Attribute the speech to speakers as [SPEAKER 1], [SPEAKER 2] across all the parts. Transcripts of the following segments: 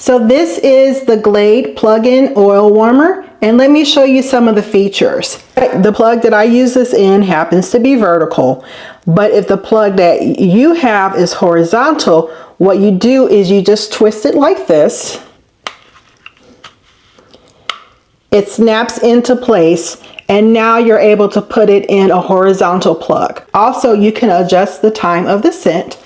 [SPEAKER 1] So this is the Glade plug-in oil warmer, and let me show you some of the features. The plug that I use this in happens to be vertical, but if the plug that you have is horizontal, what you do is you just twist it like this. It snaps into place, and now you're able to put it in a horizontal plug. Also, you can adjust the time of the scent.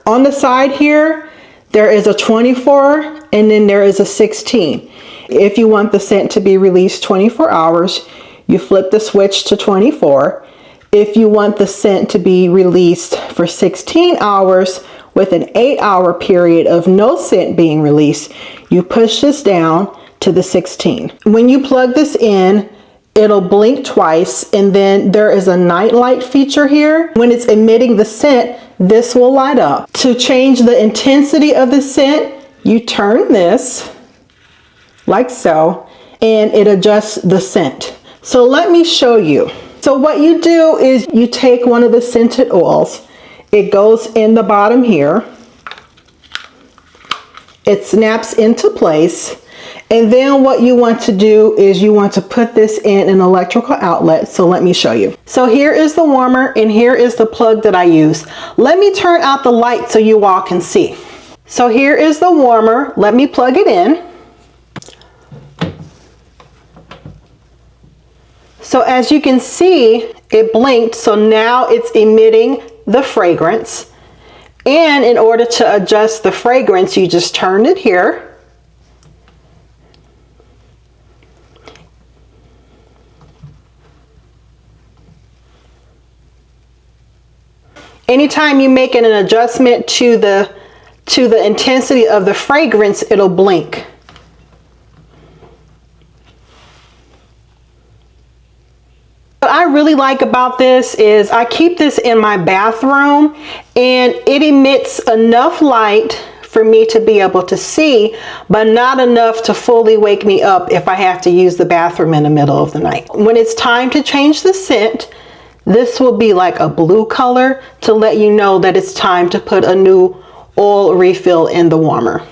[SPEAKER 1] On the side here, there is a 24 and then there is a 16. If you want the scent to be released 24 hours, you flip the switch to 24. If you want the scent to be released for 16 hours with an 8-hour period of no scent being released, you push this down to the 16. When you plug this in, it'll blink twice, and then there is a night light feature here. When it's emitting the scent, this will light up. To change the intensity of the scent, you turn this like so, and it adjusts the scent. So let me show you. So what you do is you take one of the scented oils. It goes in the bottom here. It snaps into place. And then what you want to do is you want to put this in an electrical outlet. So let me show you. So here is the warmer and here is the plug that I use. Let me turn out the light so you all can see. So here is the warmer. Let me plug it in. So as you can see, it blinked. So now it's emitting the fragrance. And in order to adjust the fragrance, you just turn it here. Anytime you make an adjustment to the intensity of the fragrance, it'll blink. What I really like about this is I keep this in my bathroom, and it emits enough light for me to be able to see, but not enough to fully wake me up if I have to use the bathroom in the middle of the night. When it's time to change the scent, this will be like a blue color to let you know that it's time to put a new oil refill in the warmer.